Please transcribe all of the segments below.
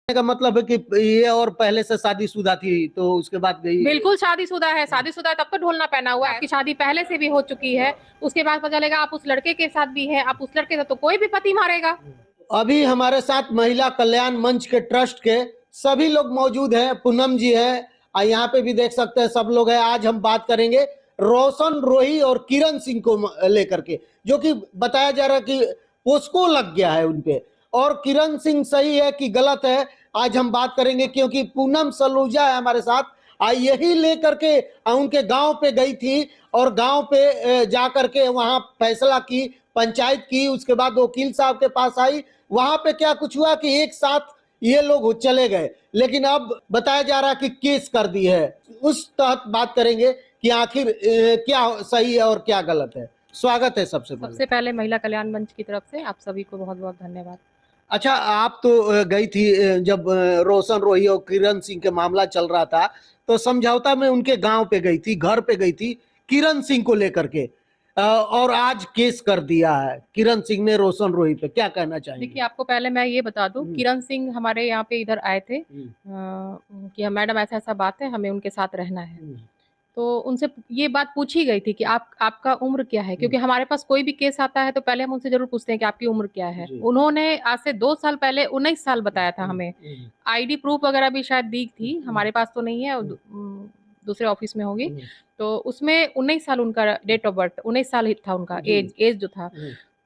का मतलब है कि ये और पहले से शादीशुदा थी तो उसके बाद गई। बिल्कुल शादीशुदा है, शादीशुदा है तब तो ढोलना पहना हुआ है। आपकी शादी पहले से भी हो चुकी है, उसके बाद पता चलेगा आप उस लड़के के साथ भी है, आप उस लड़के से तो कोई भी पति मारेगा। अभी हमारे साथ महिला कल्याण मंच के ट्रस्ट के सभी लोग मौजूद हैं। पूनम जी है, यहाँ पे भी देख सकते हैं सब लोग हैं। आज हम बात करेंगे रोशन रोही और किरण सिंह को लेकर के, जो कि बताया जा रहा है कि पोस्को लग गया है उनपे। और किरण सिंह सही है कि गलत है, आज हम बात करेंगे, क्योंकि पूनम सलूजा है हमारे साथ। यही लेकर के उनके गांव पे गई थी और गांव पे जा करके वहां फैसला की, पंचायत की, उसके बाद वकील साहब के पास आई। वहां पे क्या कुछ हुआ कि एक साथ ये लोग चले गए, लेकिन अब बताया जा रहा है कि केस कर दी है। उस तहत बात करेंगे कि आखिर क्या सही है और क्या गलत है। स्वागत है सबसे पहले महिला कल्याण मंच की तरफ से आप सभी को बहुत बहुत धन्यवाद। अच्छा, आप तो गई थी जब रोशन रोही और किरण सिंह के मामला चल रहा था, तो समझौता में उनके गांव पे गई थी, घर पे गई थी किरण सिंह को लेकर के, और आज केस कर दिया है किरण सिंह ने रोशन रोही पे। क्या कहना चाहेंगे? देखिए, आपको पहले मैं ये बता दूं, किरण सिंह हमारे यहाँ पे इधर आए थे कि मैडम ऐसा ऐसा बात है, हमें उनके साथ रहना है। तो उनसे ये बात पूछी गई थी कि आपका उम्र क्या है, क्योंकि हमारे पास कोई भी केस आता है तो पहले हम उनसे जरूर पूछते हैं कि आपकी उम्र क्या है। उन्होंने आज से 2 साल पहले 19 साल बताया था हमें। आईडी प्रूफ वगैरह भी शायद दी थी, हमारे पास तो नहीं है, दूसरे ऑफिस में होगी। तो उसमें 19 साल उनका डेट ऑफ बर्थ, 19 साल ही था उनका एज जो था।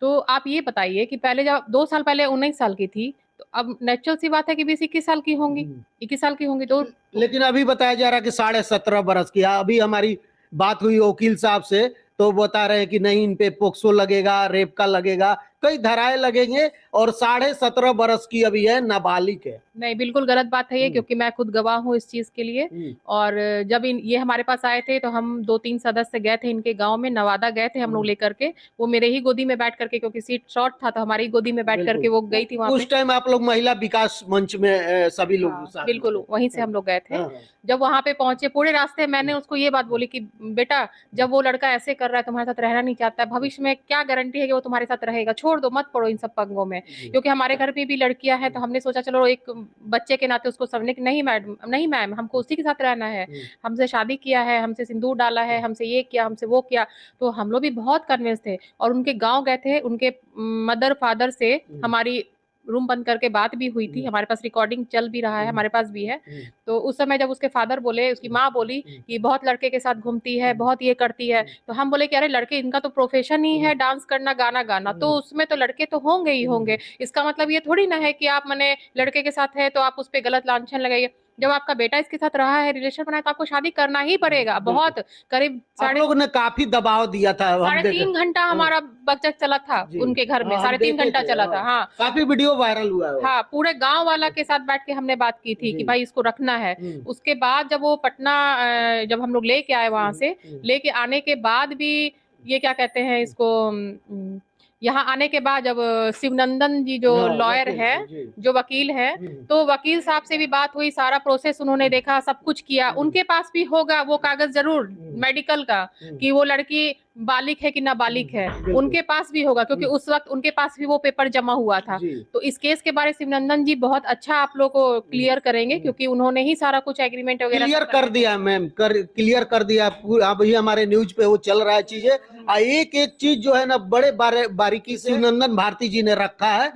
तो आप ये बताइए कि पहले जब 2 साल पहले 19 साल की थी, तो अब नेचुरल सी बात है कि 20-21 साल की होंगी, 21 साल की होंगी। तो लेकिन अभी बताया जा रहा है कि 17.5 बरस की। अभी हमारी बात हुई वकील साहब से, तो बता रहे हैं कि नहीं, इन पे पोक्सो लगेगा, रेप का लगेगा, कई धाराएं लगेंगे, और 17.5 बरस की अभी है, नाबालिग है। नहीं, बिल्कुल गलत बात है ये, क्योंकि मैं खुद गवाह हूँ इस चीज के लिए। और जब ये हमारे पास आए थे तो हम 2-3 सदस्य गए थे इनके गांव में, नवादा गए थे हम लोग लेकर के। वो मेरे ही गोदी में बैठ करके, क्योंकि सीट शॉर्ट था तो हमारी गोदी में बैठ करके वो गई थी वहां पे। उस टाइम आप लोग महिला विकास मंच में सभी लोग साथ में बिल्कुल, थे। वहीं से हम लोग गए थे। जब वहां पे पहुंचे, पूरे रास्ते मैंने उसको ये बात बोली कि बेटा, जब वो लड़का ऐसे कर रहा है, तुम्हारे साथ रहना नहीं चाहता है, भविष्य में क्या गारंटी है कि वो तुम्हारे साथ रहेगा? छोड़ दो, मत पड़ो इन सब पंगों में। क्योंकि हमारे घर पे भी लड़कियां हैं, तो हमने सोचा चलो एक बच्चे के नाते उसको समझने की, नहीं मैडम, नहीं मैम, हमको उसी के साथ रहना है, हमसे शादी किया है, हमसे सिंदूर डाला है, हमसे ये किया, हमसे वो किया। तो हम लोग भी बहुत कन्विंस थे और उनके गांव गए थे। उनके मदर फादर से हमारी रूम बंद करके बात भी हुई थी, हमारे पास रिकॉर्डिंग चल भी रहा है, हमारे पास भी है। तो उस समय जब उसके फादर बोले, उसकी माँ बोली कि बहुत लड़के के साथ घूमती है, बहुत ये करती है, तो हम बोले कि अरे लड़के, इनका तो प्रोफेशन ही है डांस करना, गाना गाना, तो उसमें तो लड़के तो होंगे ही होंगे। इसका मतलब ये थोड़ी ना है कि आप मने लड़के के साथ है तो आप उस पर गलत लांछन लगाइए। जब आपका बेटा इसके साथ रहा है, रिलेशन बनाया, तो आपको शादी करना ही पड़ेगा। बहुत करीब आप लोगों ने काफी दबाव दिया था, हम 3.5 घंटा हमारा बकचक चला था उनके घर में, 3.5 घंटा चला था। हाँ, काफी वीडियो वायरल हुआ है। हाँ, पूरे गांव वाला के साथ बैठ के हमने बात की थी कि भाई इसको रखना है। उसके बाद जब वो पटना, जब हम लोग लेके आए वहां से, लेके आने के बाद भी ये क्या कहते हैं इसको, यहाँ आने के बाद जब शिवनंदन जी जो लॉयर है, जो वकील है, तो वकील साहब से भी बात हुई, सारा प्रोसेस उन्होंने देखा, सब कुछ किया। उनके पास भी होगा वो कागज जरूर मेडिकल का कि वो लड़की बालिग है कि नाबालिग है, उनके पास भी होगा, क्योंकि उस वक्त उनके पास भी वो पेपर जमा हुआ था। तो इस केस के बारे में शिवनंदन जी बहुत अच्छा आप लोग को क्लियर करेंगे, क्योंकि उन्होंने ही सारा कुछ एग्रीमेंट वगैरह क्लियर कर दिया मैम, क्लियर कर दिया। अभी हमारे न्यूज पे वो चल रहा है चीजें। एक एक चीज जो है ना, बड़े बारीकी से शिवनंदन भारती जी ने रखा है।